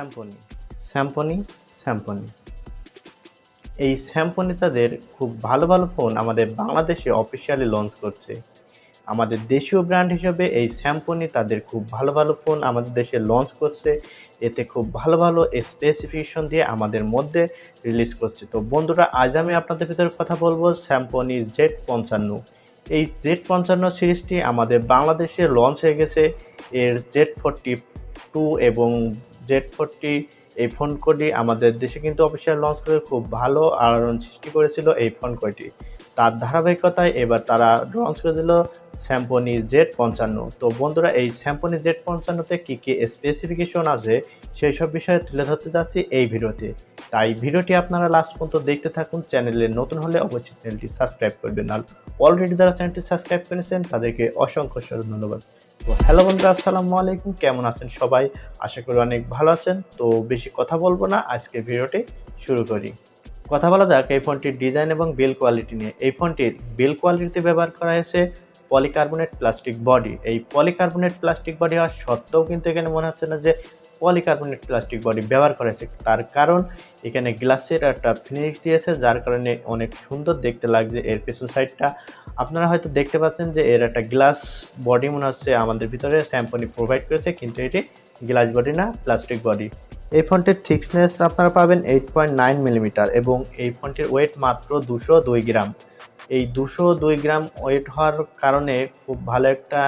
স্যাম্পনি স্যাম্পনি স্যাম্পনি এই স্যাম্পনি তাদের খুব ভালো ভালো ফোন আমাদের বাংলাদেশে অফিসিয়ালি লঞ্চ করছে। আমাদের দেশীয় ব্র্যান্ড হিসেবে এই স্যাম্পনি তাদের খুব ভালো ভালো ফোন আমাদের দেশে লঞ্চ করছে। এতে খুব ভালো ভালো স্পেসিফিকেশন দিয়ে আমাদের মধ্যে রিলিজ করছে। তো বন্ধুরা, আজ আমি আপনাদের ভিতরে কথা বলবো স্যাম্পনি Z55। এই Z55 সিরিজটি আমাদের বাংলাদেশে লঞ্চ হয়ে গেছে। এর Z42 এবং Z40 এই ফোন কটি আমাদের দেশে কিন্তু অফিসিয়াল লঞ্চ করে খুব ভালো আলোড়ন সৃষ্টি করেছিল এই ফোন কটি। তার ধারাবাহিকতায় এবার তারা লঞ্চ করে দিল স্যাম্পনি Z55। তো বন্ধুরা, এই স্যাম্পনি Z55-তে কী কী স্পেসিফিকেশন আছে সেই সব বিষয়ে তুলে ধরতে যাচ্ছি এই ভিডিওতে। তাই ভিডিওটি আপনারা লাস্ট পর্যন্ত দেখতে থাকুন। চ্যানেলে নতুন হলে অবশ্যই চ্যানেলটি সাবস্ক্রাইব করবেন, আর অলরেডি যারা চ্যানেলটি সাবস্ক্রাইব করেছেন তাদেরকে অসংখ্য ধন্যবাদ। তো হ্যালো বন্ধুরা, আসসালামু আলাইকুম, কেমন আছেন সবাই? আশা করি অনেক ভালো আছেন। তো বেশি কথা বলবো না, আজকে ভিডিওটি শুরু করি। কথা বলা যাক এই ফোনটির ডিজাইন এবং বিল্ড কোয়ালিটি নিয়ে। এই ফোনটির বিল্ড কোয়ালিটিতে ব্যবহার করা হয়েছে পলিকার্বনেট প্লাস্টিক বডি। এই পলিকার্বনেট প্লাস্টিক বডি হওয়া সত্ত্বেও কিন্তু এখানে মনে হচ্ছে না যে পলিকার্বনেট প্লাস্টিক বডি ব্যবহার করা হয়েছে। তার কারণ এখানে গ্লাসের একটা ফিনিশ দিয়েছে, যার কারণে অনেক সুন্দর দেখতে লাগছে। এর পেছন সাইডটা আপনারা হয়তো দেখতে পাচ্ছেন যে এর একটা গ্লাস বডি মনে হচ্ছে আমাদের ভিতরে স্যাম্পনি প্রোভাইড করেছে, কিন্তু এটি গ্লাস বডি না, প্লাস্টিক বডি। এই ফোনটির থিকনেস আপনারা পাবেন 8.9 মিলিমিটার এবং এই ফোনটির ওয়েট মাত্র 202 গ্রাম। এই 202 গ্রাম ওয়েট হওয়ার কারণে খুব ভালো একটা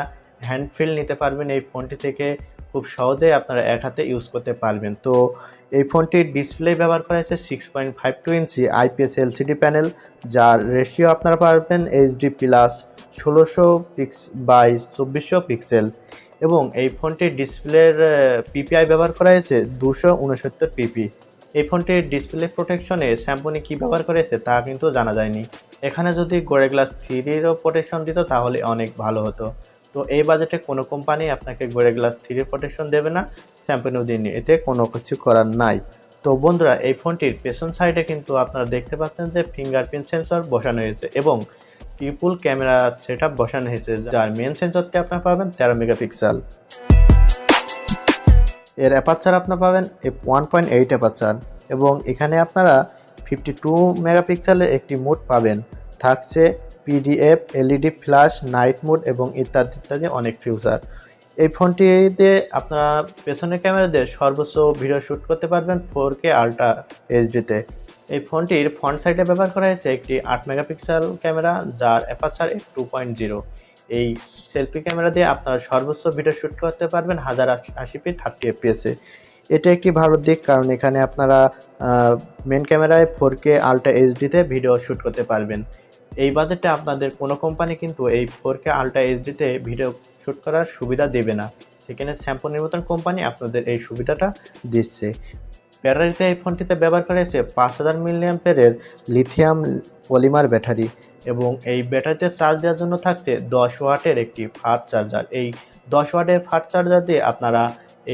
হ্যান্ড ফিল নিতে পারবেন এই ফোনটি থেকে। খুব সহজেই আপনারা এক হাতে ইউজ করতে পারবেন। তো এই ফোনটির ডিসপ্লে ব্যবহার করা হয়েছে 6.52 ইঞ্চি আইপিএস এলসিডি প্যানেল, যার রেশিও আপনারা পারবেন এইচডি প্লাস 1600 বাই 2400 পিক্সেল। এবং এই ফোনটির ডিসপ্লের পিপিআই ব্যবহার করা হয়েছে 269 পিপি। এই ফোনটির ডিসপ্লে প্রোটেকশনে স্যাম্পনি কী ব্যবহার করেছে তা কিন্তু জানা যায়নি। এখানে যদি গোরে গ্লাস 3-ও প্রোটেকশন দিত তাহলে অনেক ভালো হতো। তো এই বাজেটে কোনো কোম্পানি আপনাকে গোরে গ্লাস 3 প্রোটেকশন দেবে না, স্যাম্পনিও দিননি, এতে কোনো কিছু করার নাই। তো বন্ধুরা, এই ফোনটির পেছন সাইডে কিন্তু আপনারা দেখতে পাচ্ছেন যে ফিঙ্গারপ্রিন্ট সেন্সর বসানো হয়েছে এবং ট্রিপল ক্যামেরা সেটআপ বসানো হয়েছে, যার মেন সেন্সরটি আপনারা পাবেন 13 মেগাপিক্সেল। এর অ্যাপারচার আপনারা পাবেন 1.8 অ্যাপারচার এবং এখানে আপনারা 52 মেগাপিক্সেলের একটি মোড পাবেন। থাকছে PDF, LED flash, night mode এবং ইত্যাদি ইত্যাদি অনেক ফিউচার। এই ফোনটিতে আপনারা পেছনের ক্যামেরা দিয়ে সর্বোচ্চ ভিডিও শ্যুট করতে পারবেন 4K আল্ট্রা এইচডিতে। এই ফোনটির ফ্রন্ট সাইডে ব্যবহার করা হয়েছে একটি 8 মেগাপিক্সেল ক্যামেরা, যার অ্যাপারচার 2.0। এই সেলফি ক্যামেরা দিয়ে আপনারা সর্বোচ্চ ভিডিও শ্যুট করতে পারবেন 1080p 30 fps-এ। এটা একটি ভালো দিক, কারণ এখানে আপনারা মেন ক্যামেরায় 4K আল্ট্রা এইচডিতে ভিডিও শ্যুট করতে পারবেন। এই বাজেটে আপনাদের কোনো কোম্পানি কিন্তু এই 4K আল্ট্রা এইচডিতে ভিডিও শ্যুট করার সুবিধা দেবে না, সেখানে স্যাম্পনির মতন কোম্পানি আপনাদের এই সুবিধাটা দিচ্ছে। ব্যাটারিতে এই ফোনটিতে ব্যবহার করা হয়েছে 5000 মিলিঅ্যাম্পিয়ারের লিথিয়াম পলিমার ব্যাটারি এবং এই ব্যাটারিতে চার্জ দেওয়ার জন্য থাকছে 10 ওয়াটের একটি ফাস্ট চার্জার। এই 10 ওয়াটের ফাস্ট চার্জার দিয়ে আপনারা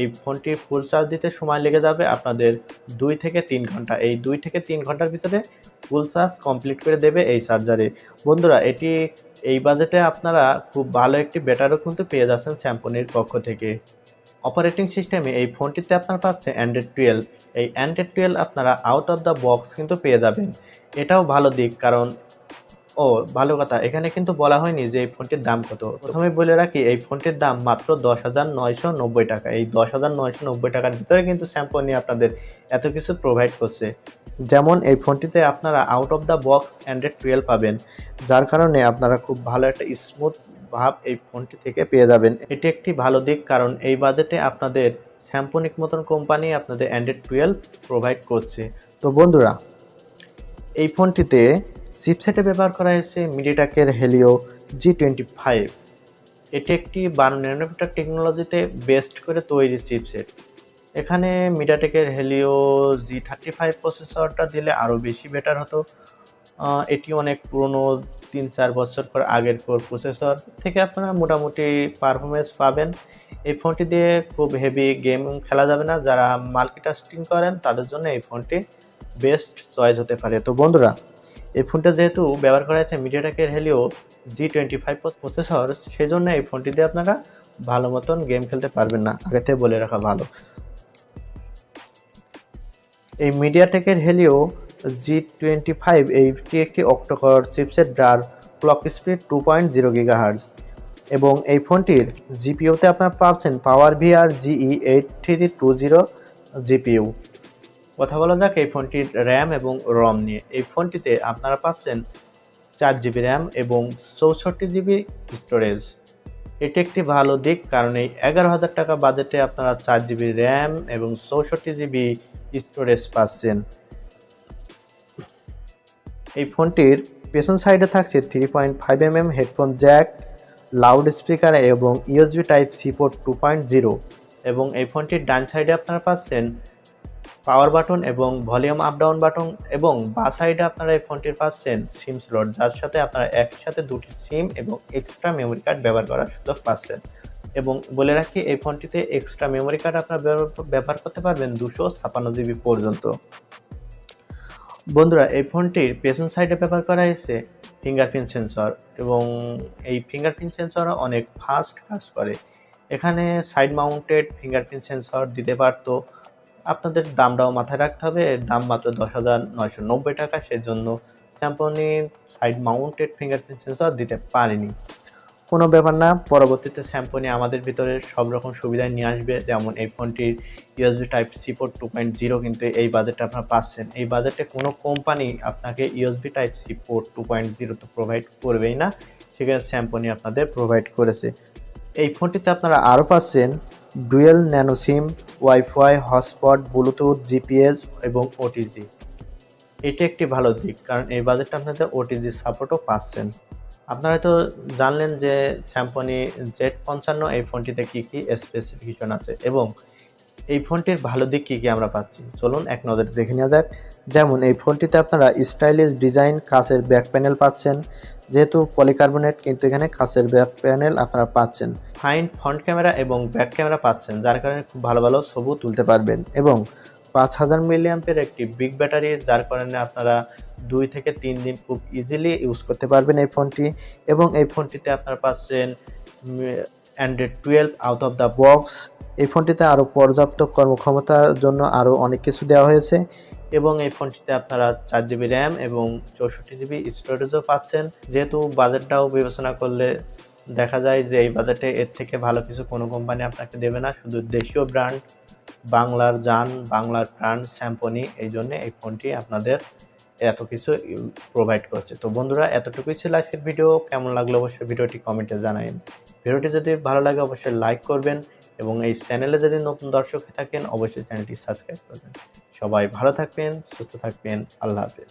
এই ফোনটি ফুল চার্জ দিতে সময় লেগে যাবে আপনাদের 2 থেকে 3 ঘন্টা। এই 2 থেকে 3 ঘন্টার ভিতরে ফুল চার্জ কমপ্লিট করে দেবে এই চার্জারে। বন্ধুরা, এটি এই বাজেটে আপনারা খুব ভালো একটি ব্যাটারিও কিন্তু পেয়ে যাচ্ছেন স্যাম্পনির পক্ষ থেকে। অপারেটিং সিস্টেমে এই ফোনটিতে আপনারা পাচ্ছেন অ্যান্ড্রয়েড 12। এই অ্যান্ড্রয়েড 12 আপনারা আউট অফ দ্য বক্স কিন্তু পেয়ে যাবেন, এটাও ভালো দিক। কারণ ভালো কথা, এখানে কিন্তু বলা হয়নি যে এই ফোনটির দাম কত। প্রথমে বলে রাখি, এই ফোনটির দাম মাত্র 10,990 টাকা। এই 10,990 টাকার ভিতরে কিন্তু স্যাম্পনি আপনাদের এত কিছু প্রোভাইড করছে। যেমন এই ফোনটিতে আপনারা out of the box Android 12 পাবেন, যার কারণে আপনারা খুব ভালো একটা স্মুথ ভাব এই ফোনটি থেকে পেয়ে যাবেন। এটি একটি ভালো দিক, কারণ এই বাজেটে আপনাদের স্যাম্পনিক মতন কোম্পানি আপনাদের অ্যান্ড্রয়েড 12 প্রোভাইড করছে। তো বন্ধুরা, এই ফোনটিতে চিপসেটে ব্যবহার করা হয়েছে মিডিয়াটেকের হেলিও G25। এটি একটি 12 ন্যানোমিটার টেকনোলজিতে বেস্ট করে তৈরি চিপসেট। এখানে মিডিয়াটেকের হেলিও G35 প্রসেসরটা দিলে আরও বেশি বেটার হতো। এটি অনেক পুরনো, 3-4 বছর পর আগের প্রসেসর থেকে আপনারা মোটামুটি পারফরমেন্স পাবেন। এই ফোনটি দিয়ে খুব হেভি গেম খেলা যাবে না, যারা মাল্টিটাস্কিং করেন তাদের জন্য এই ফোনটি বেস্ট চয়েস হতে পারে। তো বন্ধুরা, এই ফোনটা যেহেতু ব্যবহার করা হয়েছে মিডিয়াটেকের হেলিও G25 প্রসেসর, সেই জন্য এই ফোনটি দিয়ে আপনারা ভালো মতন গেম খেলতে পারবেন না, আগে থেকে বলে রাখা ভালো। এই মিডিয়াটেকের হেলিও G25 এইটি একটি অক্টোকর চিপসেট যার ক্লক স্পিড 2.0 গিগাহার্জ এবং এই ফোনটির জিপিইউতে আপনারা পাচ্ছেন পাওয়ার ভিআর GE8320 জিপিইউ। কথা বলা যাক এই ফোনটির র্যাম এবং রম নিয়ে। এই ফোনটিতে আপনারা পাচ্ছেন 4GB র্যাম এবং 64GB স্টোরেজ। এটি একটি ভালো দিক, কারণ এই 11,000 টাকা বাজেটে আপনারা 4GB র্যাম এবং 64GB স্টোরেজ পাচ্ছেন। এই ফোনটির পেছন সাইডে থাকছে 3.5mm headphone Jack, loud speaker এবং USB টাইপ সি পোর্ট 2.0 এবং এই ফোনটির ডান সাইডে আপনারা পাচ্ছেন পাওয়ার বাটন এবং ভলিউম আপ ডাউন বাটন এবং বাঁ সাইডে আপনারা এই ফোনটির পাচ্ছেন সিম স্লট, যার সাথে আপনারা একসাথে দুটি সিম এবং এক্সট্রা মেমোরি কার্ড ব্যবহার করার সুযোগ পাচ্ছেন। এবং বলে রাখি এই ফোনটিতে এক্সট্রা মেমোরি কার্ড আপনারা ব্যবহার করতে পারবেন 256GB পর্যন্ত। বন্ধুরা, এই ফোনটির পেছন সাইডে ব্যবহার করা হয়েছে ফিঙ্গারপ্রিন্ট সেন্সর এবং এই ফিঙ্গারপ্রিন্ট সেন্সর অনেক ফাস্ট কাজ করে। এখানে সাইড মাউন্টেড ফিঙ্গারপ্রিন্ট সেন্সর দিতে পারতো। আপনাদের দামটাও মাথায় রাখতে হবে, এর দাম মাত্র 10,990 টাকা, সেজন্য Samsung side mounted fingerprint sensor দিতে পারেনি। কোনো ব্যাপার না, পরবর্তীতে স্যামসং আমাদের ভিতরে সব রকম সুবিধা নিয়ে আসবে। যেমন এই ফোনটির USB টাইপ সি পোর্ট 2.0 কিন্তু এই বাজেটে আপনারা পাচ্ছেন। এই বাজেটে কোনো কোম্পানি আপনাকে USB টাইপ সি পোর্ট 2.0 তো প্রোভাইড করবেই না, সেখানে স্যামসং আপনাদের প্রোভাইড করেছে। এই ফোনটিতে আপনারা আরও পাচ্ছেন ডুয়েল ন্যানো সিম, ওয়াইফাই, হটস্পট, ব্লুটুথ, জিপিএস এবং ওটিজি। এটি একটি ভালো দিক, কারণ এই বাজেটটা আপনাদের ওটিজি সাপোর্টও পাচ্ছেন। আপনারা তো জানলেন যে স্যামসং Z55 এই ফোনটিতে কী কী স্পেসিফিকেশন আছে এবং এই ফোনটির ভালো দিক কী কী আমরা পাচ্ছি, চলুন এক নজরে দেখে নেওয়া যাক। যেমন এই ফোনটিতে আপনারা স্টাইলিশ ডিজাইন, কাচের ব্যাক প্যানেল পাচ্ছেন, যেহেতু পলিকার্বনেট কিন্তু এখানে কাচের ব্যাক প্যানেল আপনারা পাচ্ছেন। ফাইন ফ্রন্ট ক্যামেরা এবং ব্যাক ক্যামেরা পাচ্ছেন, যার কারণে খুব ভালো ভালো ছবি তুলতে পারবেন এবং 5000 মিলিঅ্যাম্পের একটি বিগ ব্যাটারি, যার কারণে আপনারা 2 থেকে 3 দিন খুব ইজিলি ইউজ করতে পারবেন এই ফোনটি। এবং এই ফোনটিতে আপনারা পাচ্ছেন Android 12 out of the box. এই ফোনটিতে আরও পর্যাপ্ত কর্মক্ষমতার জন্য আরও অনেক কিছু দেওয়া হয়েছে এবং এই ফোনটিতে আপনারা 4GB র্যাম এবং 64GB স্টোরেজও পাচ্ছেন। যেহেতু বাজেটটাও বিবেচনা করলে দেখা যায় যে এই বাজেটে এর থেকে ভালো কিছু কোনো কোম্পানি আপনাকে দেবে না, শুধু দেশীয় ব্র্যান্ড বাংলার জান, বাংলার ব্র্যান্ড স্যামসং, এই জন্যে এই ফোনটি আপনাদের এত কিছু প্রোভাইড করছে। তো বন্ধুরা, এতটুকুই ছিল আজকের ভিডিও। কেমন লাগলো অবশ্যই ভিডিওটি কমেন্টে জানাবেন। ভিডিওটি যদি ভালো লাগে অবশ্যই লাইক করবেন এবং এই চ্যানেলে যদি নতুন দর্শক থাকেন অবশ্যই চ্যানেলটি সাবস্ক্রাইব করবেন। সবাই ভালো থাকবেন, সুস্থ থাকবেন, আল্লাহ হাফেজ।